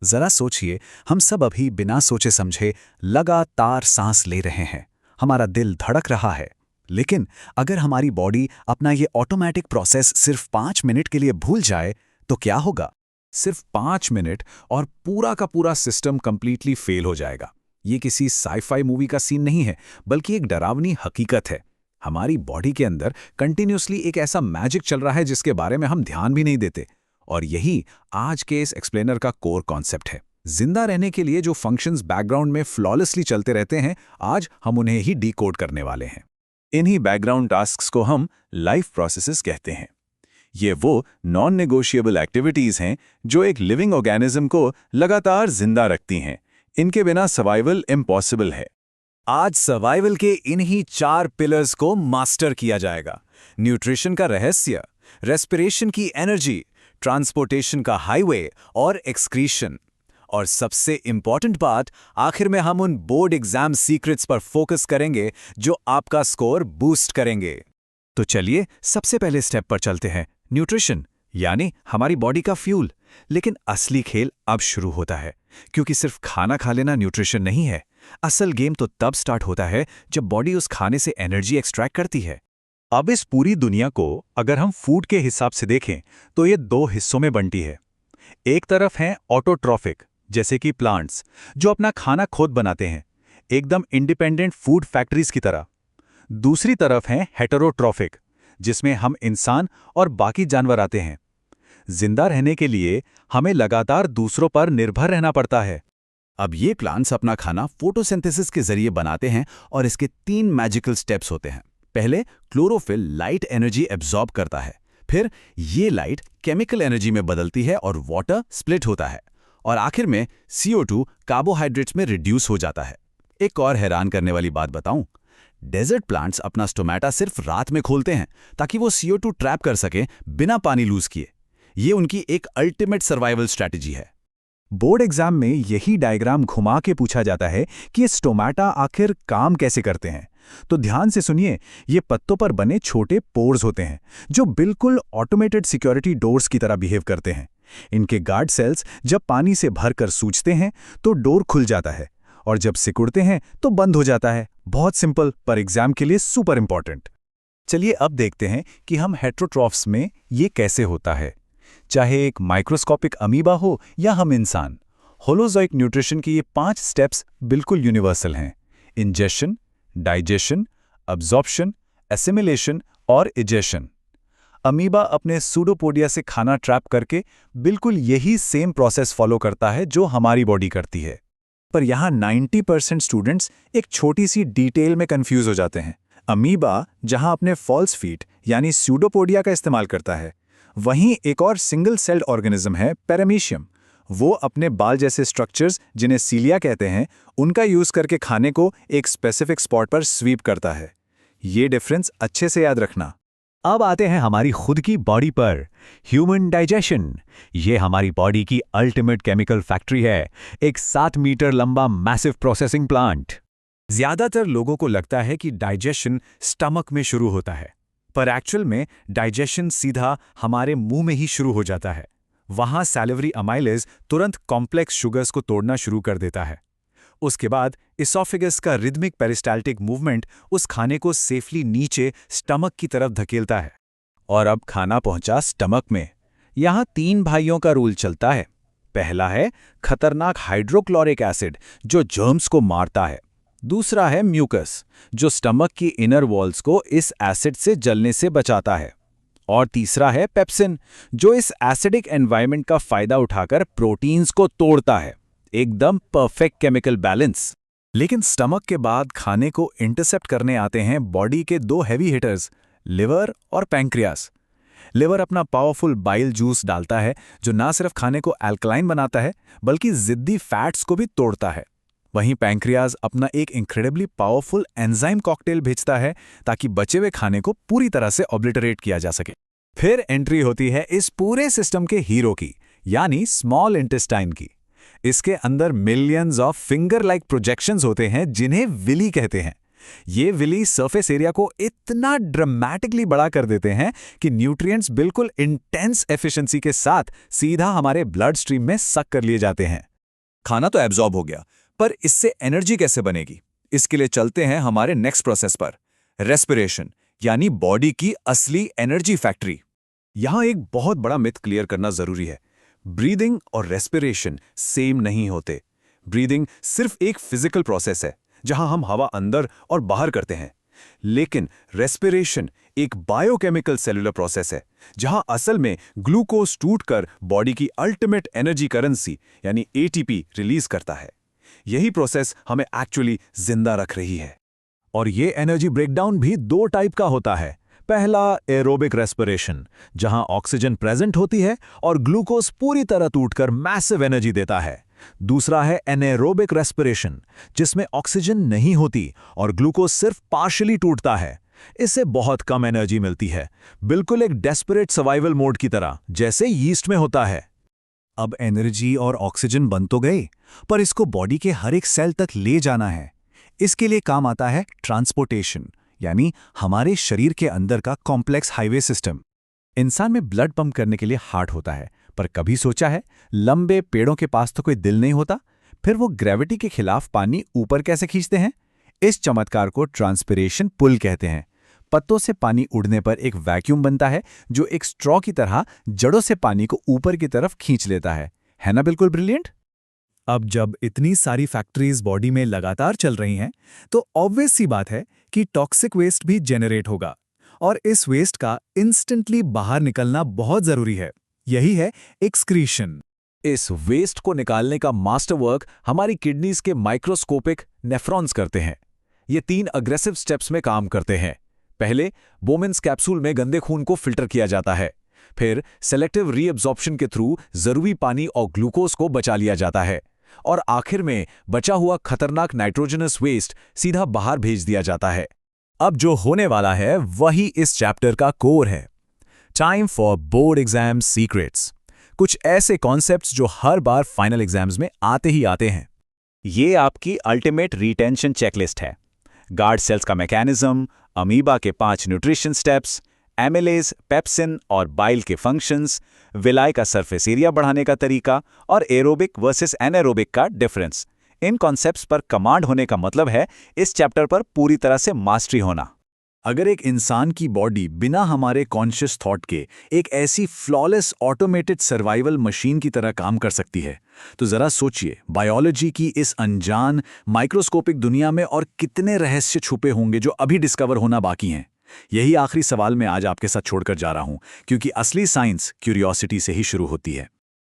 जरा सोचिए, हम सब अभी बिना सोचे समझे लगातार सांस ले रहे हैं। हमारा दिल धड़क रहा है। लेकिन अगर हमारी बॉडी अपना ये ऑटोमेटिक प्रोसेस सिर्फ 5 मिनट के लिए भूल जाए तो क्या होगा? सिर्फ 5 मिनट और पूरा का पूरा सिस्टम कंप्लीटली फेल हो जाएगा। ये किसी साईफाई मूवी का सीन नहीं है, बल्कि एक डरावनी हकीकत है। हमारी बॉडी के अंदर कंटिन्यूसली एक ऐसा मैजिक चल रहा है जिसके बारे में हम ध्यान भी नहीं देते। और यही आज के इस एक्सप्लेनर का कोर कॉन्सेप्ट है। जिंदा रहने के लिए जो फंक्शंस बैकग्राउंड में फ्लॉलेसली चलते रहते हैं, आज हम उन्हें ही डिकोड करने वाले हैं। इन्हीं बैकग्राउंड टास्क्स को हम लाइफ प्रोसेसेस कहते हैं। ये वो नॉन नेगोशिएबल एक्टिविटीज हैं जो एक लिविंग ऑर्गेनिज्म को लगातार जिंदा रखती हैं। इनके बिना सर्वाइवल इम्पॉसिबल है। आज सर्वाइवल के इन्हीं 4 पिलर्स को मास्टर किया जाएगा। न्यूट्रिशन का रहस्य, रेस्पिरेशन की एनर्जी, ट्रांसपोर्टेशन का हाईवे और एक्सक्रीशन। और सबसे इंपॉर्टेंट बात, आखिर में हम उन बोर्ड एग्जाम सीक्रेट्स पर फोकस करेंगे जो आपका स्कोर बूस्ट करेंगे। तो चलिए सबसे पहले स्टेप पर चलते हैं, न्यूट्रिशन, यानी हमारी बॉडी का फ्यूल। लेकिन असली खेल अब शुरू होता है, क्योंकि सिर्फ खाना खा लेना न्यूट्रिशन नहीं है। असल गेम तो तब स्टार्ट होता है जब बॉडी उस खाने से एनर्जी एक्सट्रैक्ट करती है। अब इस पूरी दुनिया को अगर हम फूड के हिसाब से देखें तो ये 2 हिस्सों में बंटी है। एक तरफ हैं ऑटोट्रॉफिक, जैसे कि प्लांट्स, जो अपना खाना खुद बनाते हैं, एकदम इंडिपेंडेंट फूड फैक्ट्रीज की तरह। दूसरी तरफ हैं हेटेरोट्रॉफिक, जिसमें हम इंसान और बाकी जानवर आते हैं। जिंदा रहने के लिए हमें लगातार दूसरों पर निर्भर रहना पड़ता है। अब ये प्लांट्स अपना खाना फोटोसिंथेसिस के जरिए बनाते हैं और इसके 3 मैजिकल स्टेप्स होते हैं। पहले क्लोरोफिल लाइट एनर्जी एब्जॉर्ब करता है, फिर ये लाइट केमिकल एनर्जी में बदलती है और वाटर स्प्लिट होता है, और आखिर में CO2 कार्बोहाइड्रेट्स में रिड्यूस हो जाता है। एक और हैरान करने वाली बात बताऊं, डेजर्ट प्लांट्स अपना स्टोमेटा सिर्फ रात में खोलते हैं ताकि वो CO2 ट्रैप कर सके बिना पानी लूज किए। ये उनकी एक अल्टीमेट सर्वाइवल स्ट्रैटेजी है। बोर्ड एग्जाम में यही डायग्राम घुमा के पूछा जाता है कि ये स्टोमेटा आखिर काम कैसे करते हैं। तो ध्यान से सुनिए, ये पत्तों पर बने छोटे पोर्स होते हैं जो बिल्कुल ऑटोमेटेड सिक्योरिटी डोर्स की तरह बिहेव करते हैं। इनके गार्ड सेल्स जब पानी से भरकर सूजते हैं तो डोर खुल जाता है, और जब सिकुड़ते हैं तो बंद हो जाता है। बहुत सिंपल, पर एग्जाम के लिए सुपर इंपॉर्टेंट। चलिए अब देखते हैं कि हम हेटेरोट्रॉफ्स में ये कैसे होता है। चाहे एक माइक्रोस्कोपिक अमीबा हो या हम इंसान, होलोजोइक न्यूट्रिशन के ये 5 स्टेप्स बिल्कुल यूनिवर्सल हैं। इंजेशन, डाइजेशन, अब्जॉर्प्शन, एसिमिलेशन और इजेशन। अमीबा अपने सूडोपोडिया से खाना ट्रैप करके बिल्कुल यही सेम प्रोसेस फॉलो करता है जो हमारी बॉडी करती है। पर यहाँ 90% स्टूडेंट्स एक छोटी सी डिटेल में कंफ्यूज हो जाते हैं। अमीबा जहाँ अपने फॉल्स फीट यानी सूडोपोडिया का इस्तेमाल करता है, वहीं एक और सिंगल सेल्ड ऑर्गेनिज्म है पैरामीशियम। वो अपने बाल जैसे स्ट्रक्चर्स, जिन्हें सीलिया कहते हैं, उनका यूज करके खाने को एक स्पेसिफिक स्पॉट पर स्वीप करता है। ये डिफरेंस अच्छे से याद रखना। अब आते हैं हमारी खुद की बॉडी पर। ह्यूमन डाइजेशन, ये हमारी बॉडी की अल्टीमेट केमिकल फैक्ट्री है, एक 7 मीटर लंबा मैसिव प्रोसेसिंग प्लांट। ज्यादातर लोगों को लगता है कि डाइजेशन स्टमक में शुरू होता है, पर एक्चुअल में डाइजेशन सीधा हमारे मुंह में ही शुरू हो जाता है। वहां सैलिवरी अमाइलेज तुरंत कॉम्प्लेक्स शुगर्स को तोड़ना शुरू कर देता है। उसके बाद इसोफेगस का रिदमिक पेरिस्टाल्टिक मूवमेंट उस खाने को सेफली नीचे स्टमक की तरफ धकेलता है। और अब खाना पहुंचा स्टमक में। यहां 3 भाइयों का रूल चलता है। पहला है खतरनाक हाइड्रोक्लोरिक एसिड जो जर्म्स को मारता है। दूसरा है म्यूकस, जो स्टमक की इनर वॉल्स को इस एसिड से जलने से बचाता है। और तीसरा है पेप्सिन, जो इस एसिडिक एनवायरनमेंट का फायदा उठाकर प्रोटीन्स को तोड़ता है। एकदम परफेक्ट केमिकल बैलेंस। लेकिन स्टमक के बाद खाने को इंटरसेप्ट करने आते हैं बॉडी के 2 हैवी हिटर्स, लिवर और पैंक्रियास। लिवर अपना पावरफुल बाइल जूस डालता है जो ना सिर्फ खाने को अल्कलाइन बनाता है बल्कि जिद्दी फैट्स को भी तोड़ता है। वहीं पैंक्रियाज अपना एक इनक्रेडिबली पावरफुल एंजाइम कॉकटेल भेजता है ताकि बचे हुए खाने को पूरी तरह से ऑब्लिटरेट किया जा सके। फिर एंट्री होती है इस पूरे सिस्टम के हीरो की, यानी स्मॉल इंटेस्टाइन की। इसके अंदर millions of finger like projections होते हैं जिन्हें विली कहते हैं। ये विली सरफेस एरिया को इतना ड्रामेटिकली बड़ा कर देते हैं कि न्यूट्रिएंट्स बिल्कुल इंटेंस एफिशिएंसी के साथ सीधा हमारे ब्लड स्ट्रीम में सक कर लिए जाते हैं। खाना तो एब्जॉर्ब हो गया, पर इससे एनर्जी कैसे बनेगी? इसके लिए चलते हैं हमारे नेक्स्ट प्रोसेस पर, रेस्पिरेशन, यानी बॉडी की असली एनर्जी फैक्ट्री। यहां एक बहुत बड़ा मिथ क्लियर करना जरूरी है। ब्रीदिंग और रेस्पिरेशन सेम नहीं होते। ब्रीदिंग सिर्फ एक फिजिकल प्रोसेस है जहां हम हवा अंदर और बाहर करते हैं, लेकिन रेस्पिरेशन एक बायोकेमिकल सेलुलर प्रोसेस है जहां असल में ग्लूकोज टूटकर बॉडी की अल्टीमेट एनर्जी करेंसी यानी एटीपी रिलीज करता है। यही प्रोसेस हमें एक्चुअली जिंदा रख रही है। और ये एनर्जी ब्रेकडाउन भी दो टाइप का होता है। पहला एरोबिक रेस्पिरेशन, जहां ऑक्सीजन प्रेजेंट होती है और ग्लूकोज पूरी तरह टूटकर मैसिव एनर्जी देता है। दूसरा है एनेरोबिक रेस्पिरेशन, जिसमें ऑक्सीजन नहीं होती और ग्लूकोज सिर्फ पार्शियली टूटता है। इससे बहुत कम एनर्जी मिलती है, बिल्कुल एक डेस्परेट सर्वाइवल मोड की तरह, जैसे यीस्ट में होता है। अब एनर्जी और ऑक्सीजन बन तो गए, पर इसको बॉडी के हर एक सेल तक ले जाना है। इसके लिए काम आता है ट्रांसपोर्टेशन, यानी हमारे शरीर के अंदर का कॉम्प्लेक्स हाईवे सिस्टम। इंसान में ब्लड पंप करने के लिए हार्ट होता है, पर कभी सोचा है लंबे पेड़ों के पास तो कोई दिल नहीं होता, फिर वो ग्रेविटी के खिलाफ पानी ऊपर कैसे खींचते हैं? इस चमत्कार को ट्रांसपिरेशन पुल कहते हैं। पत्तों से पानी उड़ने पर एक वैक्यूम बनता है जो एक स्ट्रॉ की तरह जड़ों से पानी को ऊपर की तरफ खींच लेता है ना? बिल्कुल ब्रिलियंट। अब जब इतनी सारी फैक्ट्रीज बॉडी में लगातार चल रही हैं, तो ऑब्वियस सी बात है कि टॉक्सिक वेस्ट भी जेनरेट होगा, और इस वेस्ट का इंस्टेंटली बाहर निकलना बहुत जरूरी है। यही है एक्सक्रीशन। इस वेस्ट को निकालने का मास्टर वर्क हमारी किडनीज के माइक्रोस्कोपिक नेफ्रॉन्स करते हैं। ये 3 अग्रेसिव स्टेप्स में काम करते हैं। पहले बोमेन्स कैप्सूल में गंदे खून को फिल्टर किया जाता है, फिर सेलेक्टिव रीअब्जॉर्प्शन के थ्रू जरूरी पानी और ग्लूकोज को बचा लिया जाता है, और आखिर में बचा हुआ खतरनाक नाइट्रोजनस वेस्ट सीधा बाहर भेज दिया जाता है। अब जो होने वाला है वही इस चैप्टर का कोर है। Time for board exam secrets. कुछ ऐसे कॉन्सेप्ट्स जो हर बार फाइनल एग्जाम्स में आते ही आते हैं। ये आपकी अल्टीमेट रिटेंशन चेकलिस्ट है। गार्ड सेल्स का मैकेनिज्म, अमीबा के 5 न्यूट्रिशन स्टेप्स, एमिलेज, पेप्सिन और बाइल के फंक्शंस, विलाई का सरफेस एरिया बढ़ाने का तरीका और एरोबिक वर्सेस एनारोबिक का डिफरेंस। इन कॉन्सेप्ट्स पर कमांड होने का मतलब है इस चैप्टर पर पूरी तरह से मास्टरी होना। अगर एक इंसान की बॉडी बिना हमारे कॉन्शियस थॉट के एक ऐसी फ्लॉलेस ऑटोमेटेड सर्वाइवल मशीन की तरह काम कर सकती है, तो जरा सोचिए बायोलॉजी की इस अनजान माइक्रोस्कोपिक दुनिया में और कितने रहस्य छुपे होंगे जो अभी डिस्कवर होना बाकी हैं। यही आखिरी सवाल मैं आज आपके साथ छोड़कर जा रहा हूं, क्योंकि असली साइंस क्यूरियोसिटी से ही शुरू होती है।